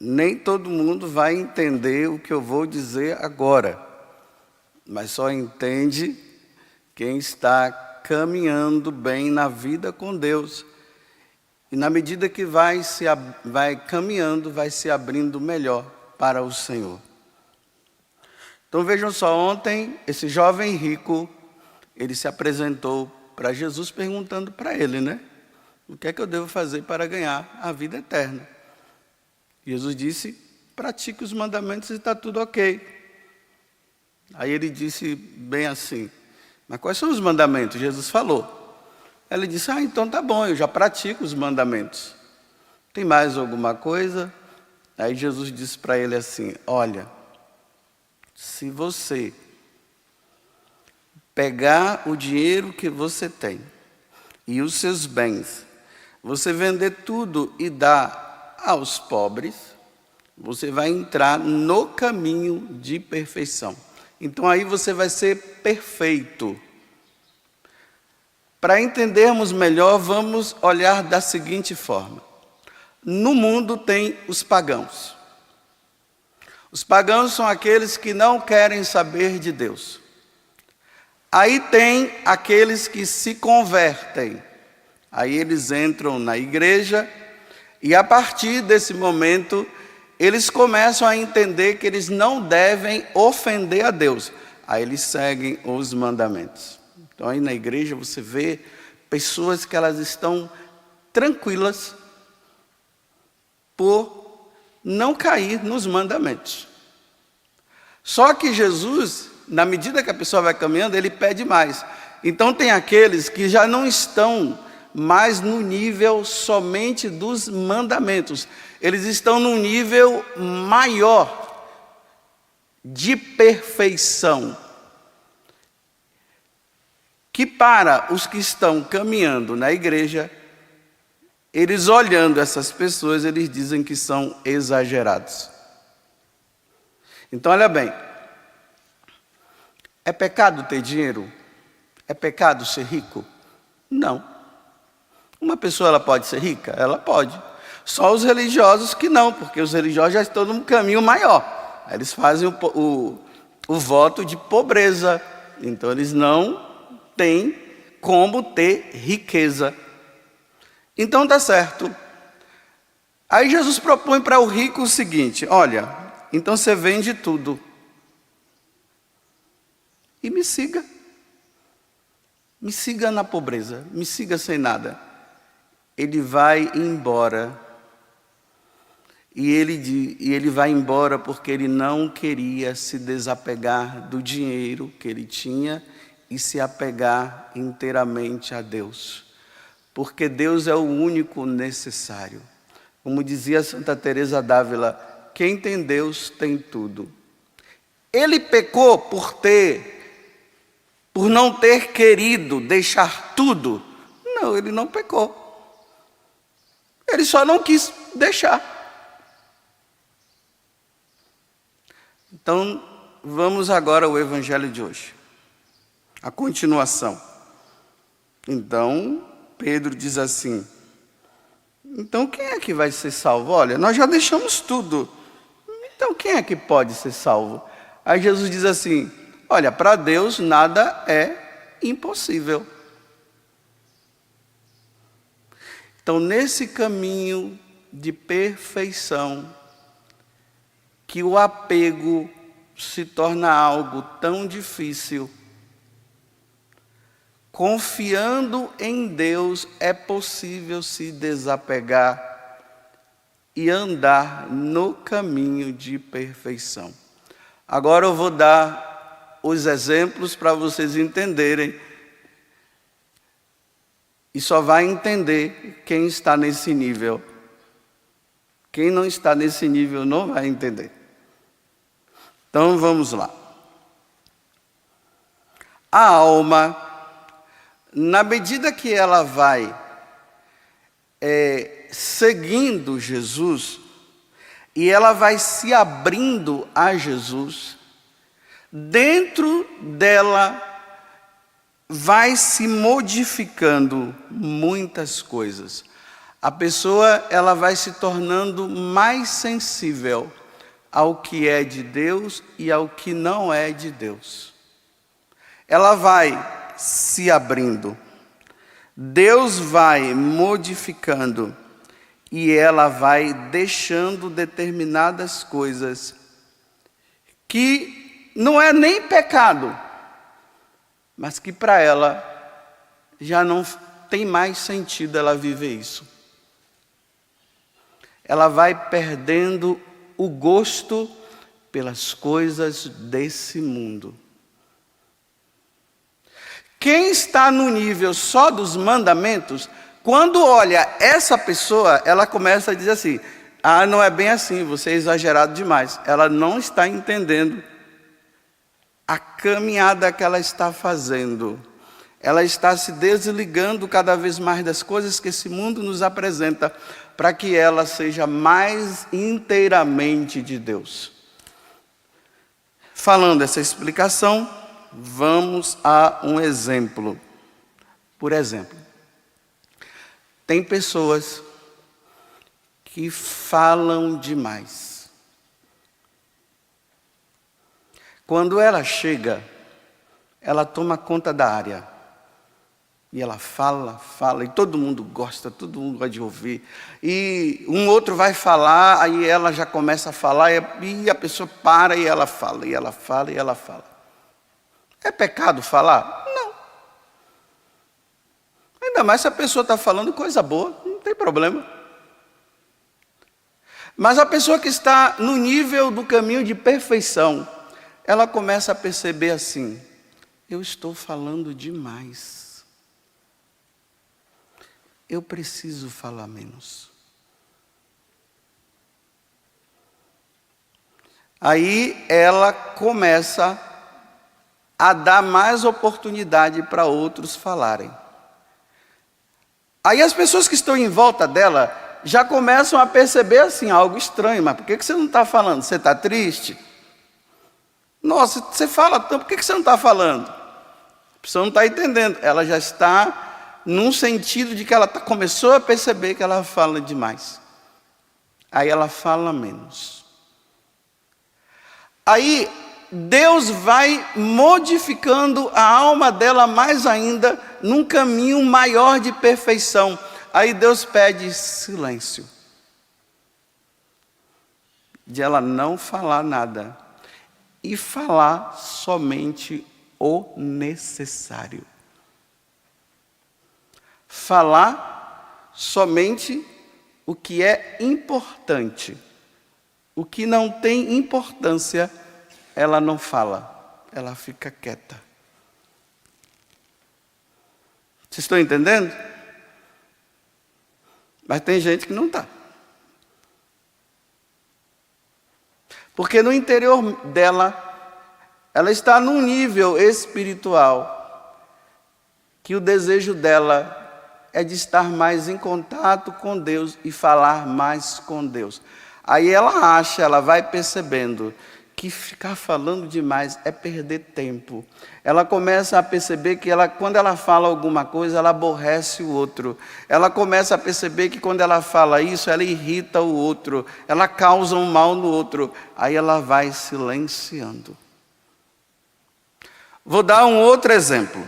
nem todo mundo vai entender o que eu vou dizer agora, mas só entende quem está caminhando bem na vida com Deus. E na medida que vai caminhando, vai se abrindo melhor para o Senhor. Então vejam só, ontem esse jovem rico, ele se apresentou para Jesus perguntando para ele, né? O que é que eu devo fazer para ganhar a vida eterna? Jesus disse, pratique os mandamentos e está tudo ok. Aí ele disse bem assim, mas quais são os mandamentos? Jesus falou. Ele disse, então tá bom, eu já pratico os mandamentos. Tem mais alguma coisa? Aí Jesus disse para ele assim, olha, se você pegar o dinheiro que você tem e os seus bens, você vender tudo e dar aos pobres, você vai entrar no caminho de perfeição. Então aí você vai ser perfeito. Para entendermos melhor, vamos olhar da seguinte forma. No mundo tem os pagãos. Os pagãos são aqueles que não querem saber de Deus. Aí tem aqueles que se convertem. Aí eles entram na igreja e a partir desse momento eles começam a entender que eles não devem ofender a Deus. Aí eles seguem os mandamentos. Então aí na igreja você vê pessoas que elas estão tranquilas por não cair nos mandamentos. Só que Jesus, na medida que a pessoa vai caminhando, ele pede mais. Então tem aqueles que já não estão mais no nível somente dos mandamentos. Eles estão num nível maior de perfeição. Que para os que estão caminhando na igreja, eles olhando essas pessoas, eles dizem que são exagerados. Então olha bem, é pecado ter dinheiro? É pecado ser rico? Não. Uma pessoa ela pode ser rica? Ela pode. Só os religiosos que não, porque os religiosos já estão num caminho maior. Aí eles fazem o voto de pobreza, então eles não têm como ter riqueza. Então tá certo. Aí Jesus propõe para o rico o seguinte, olha, então você vende tudo e me siga. Me siga na pobreza, me siga sem nada. Ele vai embora. E ele vai embora porque ele não queria se desapegar do dinheiro que ele tinha e se apegar inteiramente a Deus. Porque Deus é o único necessário. Como dizia Santa Teresa d'Ávila, quem tem Deus tem tudo. Ele pecou por não ter querido deixar tudo? Não, ele não pecou. Ele só não quis deixar. Então, vamos agora ao evangelho de hoje. A continuação. Então, Pedro diz assim, então quem é que vai ser salvo? Olha, nós já deixamos tudo. Então quem é que pode ser salvo? Aí Jesus diz assim, olha, para Deus nada é impossível. Então, nesse caminho de perfeição, que o apego se torna algo tão difícil, confiando em Deus é possível se desapegar e andar no caminho de perfeição. Agora eu vou dar os exemplos para vocês entenderem. E só vai entender quem está nesse nível. Quem não está nesse nível não vai entender. Então vamos lá. A alma, na medida que ela vai seguindo Jesus, e ela vai se abrindo a Jesus, dentro dela vai se modificando muitas coisas. a pessoa ela vai se tornando mais sensível ao que é de Deus e ao que não é de Deus. Ela vai se abrindo. Deus vai modificando e ela vai deixando determinadas coisas que não é nem pecado, mas que para ela já não tem mais sentido ela viver isso. Ela vai perdendo o gosto pelas coisas desse mundo. Quem está no nível só dos mandamentos, quando olha essa pessoa, ela começa a dizer assim: ah, não é bem assim, você é exagerado demais. Ela não está entendendo a caminhada que ela está fazendo. Ela está se desligando cada vez mais das coisas que esse mundo nos apresenta, para que ela seja mais inteiramente de Deus. Falando essa explicação, vamos a um exemplo. Por exemplo, tem pessoas que falam demais. Quando ela chega, ela toma conta da área. E ela fala, e todo mundo gosta de ouvir. E um outro vai falar, aí ela já começa a falar, e a pessoa para e ela fala, e ela fala, e ela fala. É pecado falar? Não. Ainda mais se a pessoa está falando coisa boa, não tem problema. Mas a pessoa que está no nível do caminho de perfeição, ela começa a perceber assim: eu estou falando demais. Eu preciso falar menos. Aí ela começa a dar mais oportunidade para outros falarem. Aí as pessoas que estão em volta dela já começam a perceber assim, algo estranho. Mas por que você não está falando? Você está triste? Nossa, você fala tanto, por que você não está falando? A pessoa não está entendendo. Ela já está num sentido de que ela começou a perceber que ela fala demais. Aí ela fala menos. Aí Deus vai modificando a alma dela mais ainda num caminho maior de perfeição. Aí Deus pede silêncio. De ela não falar nada. E falar somente o necessário. Falar somente o que é importante. O que não tem importância, ela não fala. Ela fica quieta. Vocês estão entendendo? Mas tem gente que não está. Porque no interior dela, ela está num nível espiritual que o desejo dela é de estar mais em contato com Deus e falar mais com Deus. Aí ela vai percebendo que ficar falando demais é perder tempo. Ela começa a perceber que quando ela fala alguma coisa, ela aborrece o outro. Ela começa a perceber que quando ela fala isso, ela irrita o outro. Ela causa um mal no outro. Aí ela vai silenciando. Vou dar um outro exemplo.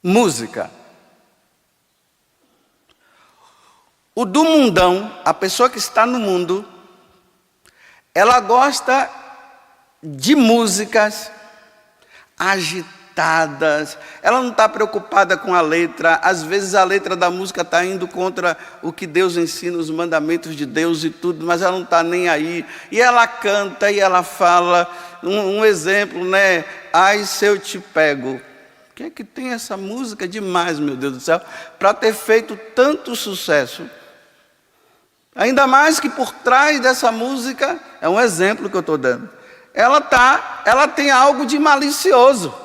Música. O do mundão, a pessoa que está no mundo, ela gosta de músicas agitadas, ela não está preocupada com a letra, às vezes a letra da música está indo contra o que Deus ensina, os mandamentos de Deus e tudo, mas ela não está nem aí, e ela canta e ela fala, um exemplo, né? Ai, se eu te pego. Quem é que tem essa música demais, meu Deus do céu, para ter feito tanto sucesso? Ainda mais que por trás dessa música, é um exemplo que eu estou dando, ela tem algo de malicioso.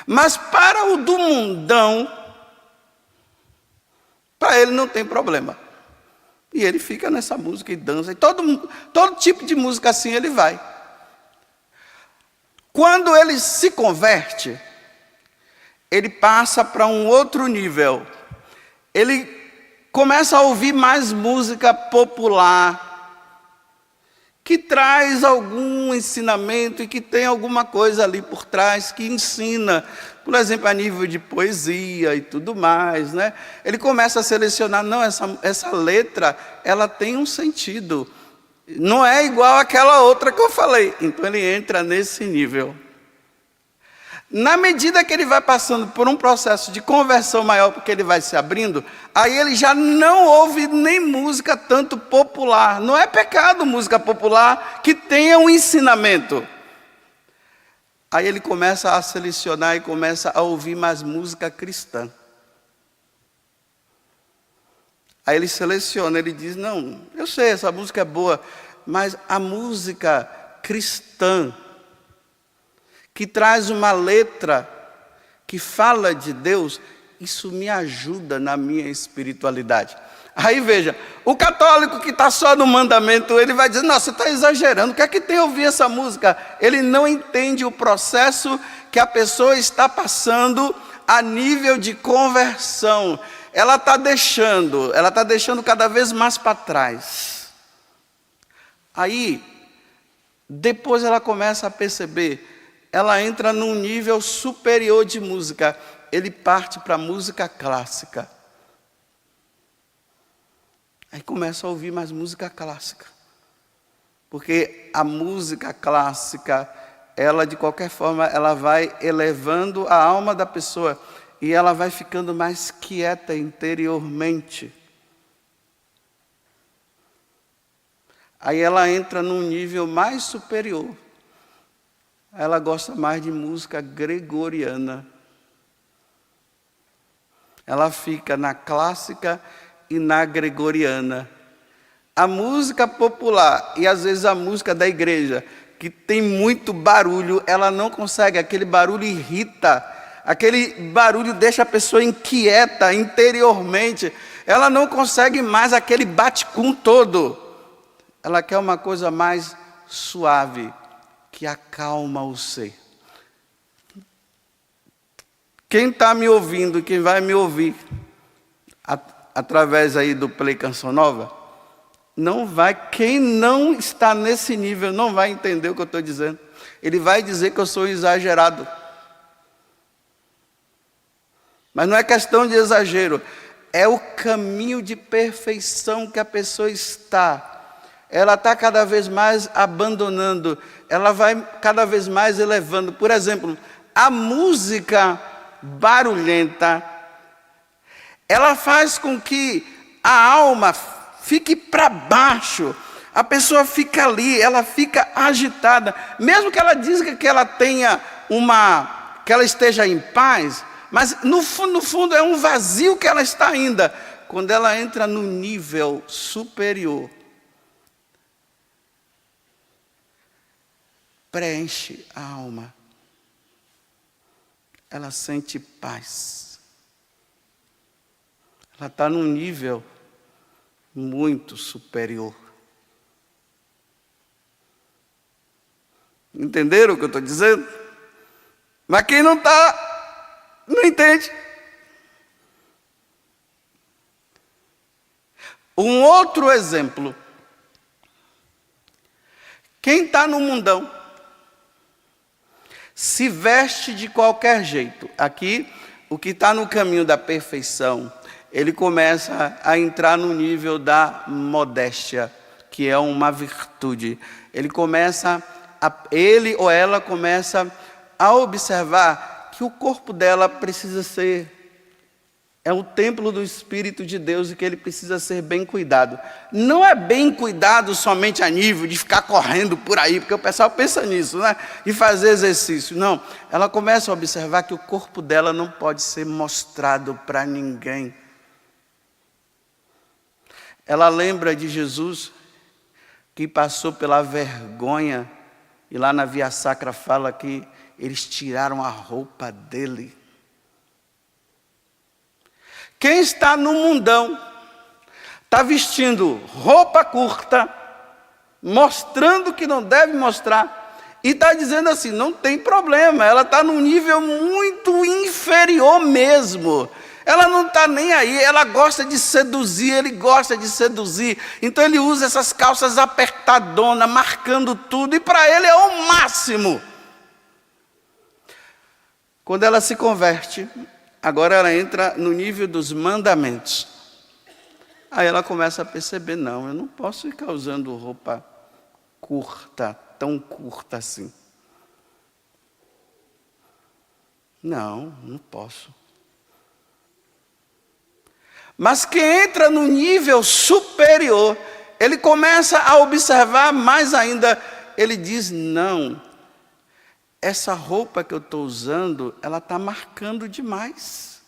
Mas para o do mundão, para ele não tem problema. E ele fica nessa música e dança, e todo tipo de música assim ele vai. Quando ele se converte, ele passa para um outro nível. Ele começa a ouvir mais música popular, que traz algum ensinamento e que tem alguma coisa ali por trás que ensina, por exemplo, a nível de poesia e tudo mais, né? Ele começa a selecionar, não, essa letra, ela tem um sentido, não é igual àquela outra que eu falei. Então ele entra nesse nível. Na medida que ele vai passando por um processo de conversão maior, porque ele vai se abrindo, aí ele já não ouve nem música tanto popular. Não é pecado música popular que tenha um ensinamento. Aí ele começa a selecionar e começa a ouvir mais música cristã. Aí ele seleciona, ele diz, não, eu sei, essa música é boa, mas a música cristã, que traz uma letra que fala de Deus, isso me ajuda na minha espiritualidade. Aí veja, o católico que está só no mandamento, ele vai dizer, não, você está exagerando, o que é que tem a ouvir essa música? Ele não entende o processo que a pessoa está passando a nível de conversão. Ela está deixando cada vez mais para trás. Aí, depois ela começa a perceber, ela entra num nível superior de música. Ele parte para a música clássica. Aí começa a ouvir mais música clássica. Porque a música clássica, ela de qualquer forma, ela vai elevando a alma da pessoa. E ela vai ficando mais quieta interiormente. Aí ela entra num nível mais superior. Ela gosta mais de música gregoriana. Ela fica na clássica e na gregoriana. A música popular e às vezes a música da igreja, que tem muito barulho, ela não consegue, aquele barulho irrita, aquele barulho deixa a pessoa inquieta interiormente, ela não consegue mais aquele bate-cum todo. Ela quer uma coisa mais suave, que acalma o ser. Quem está me ouvindo, quem vai me ouvir, através aí do Play Canção Nova, quem não está nesse nível, não vai entender o que eu estou dizendo. Ele vai dizer que eu sou exagerado. Mas não é questão de exagero, é o caminho de perfeição que a pessoa está. Ela está cada vez mais abandonando, ela vai cada vez mais elevando. Por exemplo, a música barulhenta, ela faz com que a alma fique para baixo, a pessoa fica ali, ela fica agitada, mesmo que ela diga que ela tenha que ela esteja em paz, mas no fundo é um vazio que ela está ainda. Quando ela entra no nível superior, preenche a alma. Ela sente paz. Ela está num nível muito superior. Entenderam o que eu estou dizendo? Mas quem não está, não entende. Um outro exemplo. Quem está no mundão, se veste de qualquer jeito. Aqui, o que está no caminho da perfeição, ele começa a entrar no nível da modéstia, que é uma virtude. Ele ou ela começa a observar que o corpo dela precisa ser, é o templo do Espírito de Deus e que ele precisa ser bem cuidado. Não é bem cuidado somente a nível de ficar correndo por aí, porque o pessoal pensa nisso, né? De fazer exercício. Não, ela começa a observar que o corpo dela não pode ser mostrado para ninguém. Ela lembra de Jesus, que passou pela vergonha, e lá na Via Sacra fala que eles tiraram a roupa dele. Quem está no mundão, está vestindo roupa curta, mostrando que não deve mostrar, E está dizendo assim, não tem problema, ela está num nível muito inferior mesmo. Ela não está nem aí, ela gosta de seduzir, ele gosta de seduzir. Então ele usa essas calças apertadonas, marcando tudo, e para ele é o máximo. Quando ela se converte, agora ela entra no nível dos mandamentos. Aí ela começa a perceber, não, eu não posso ficar usando roupa curta, tão curta assim. Não posso. Mas quem entra no nível superior, ele começa a observar mais ainda, ele diz, não, essa roupa que eu estou usando, ela está marcando demais.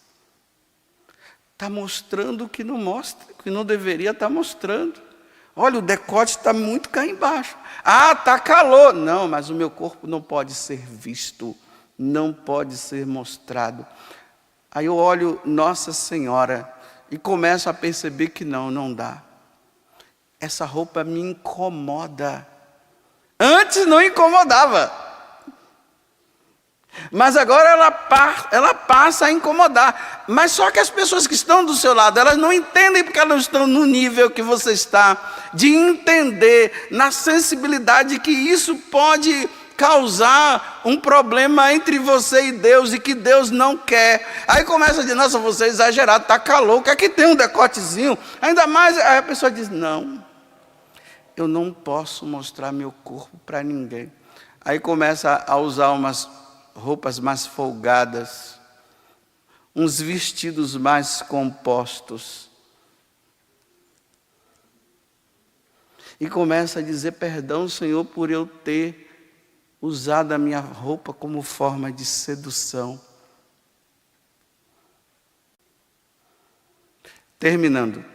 Está mostrando o que não mostra, o que não deveria estar mostrando. Olha, o decote está muito cá embaixo. Ah, está calor. Não, mas o meu corpo não pode ser visto, não pode ser mostrado. Aí eu olho Nossa Senhora e começo a perceber que não dá. Essa roupa me incomoda. Antes não incomodava. Mas agora ela passa a incomodar. Mas só que as pessoas que estão do seu lado, elas não entendem porque elas estão no nível que você está, de entender na sensibilidade que isso pode causar um problema entre você e Deus e que Deus não quer. Aí começa a dizer, nossa, você é exagerado, está calor, quer que tem um decotezinho? Ainda mais, aí a pessoa diz, não, eu não posso mostrar meu corpo para ninguém. Aí começa a usar umas roupas mais folgadas, uns vestidos mais compostos. E começa a dizer, perdão, Senhor, por eu ter usado a minha roupa como forma de sedução. Terminando.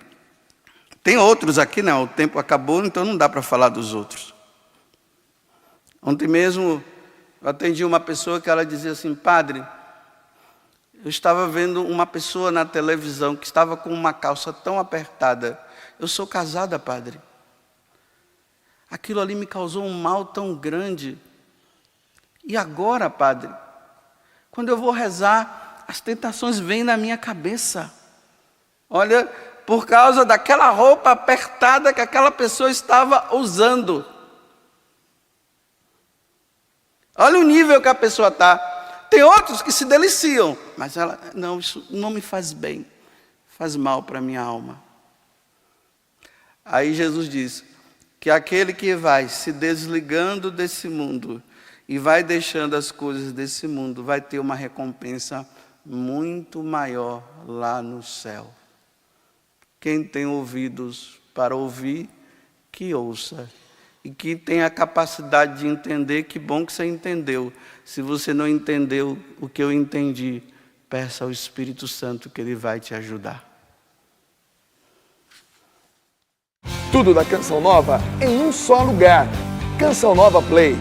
Tem outros aqui, não, o tempo acabou, então não dá para falar dos outros. Ontem mesmo eu atendi uma pessoa que ela dizia assim, padre, eu estava vendo uma pessoa na televisão que estava com uma calça tão apertada. Eu sou casada, padre. Aquilo ali me causou um mal tão grande. E agora, padre, quando eu vou rezar, as tentações vêm na minha cabeça. Olha, por causa daquela roupa apertada que aquela pessoa estava usando. Olha o nível que a pessoa está. Tem outros que se deliciam, mas ela, não, isso não me faz bem, faz mal para a minha alma. Aí Jesus diz que aquele que vai se desligando desse mundo e vai deixando as coisas desse mundo, vai ter uma recompensa muito maior lá no céu. Quem tem ouvidos para ouvir, que ouça. E que tem a capacidade de entender, que bom que você entendeu. Se você não entendeu o que eu entendi, peça ao Espírito Santo que Ele vai te ajudar. Tudo da Canção Nova em um só lugar. Canção Nova Play.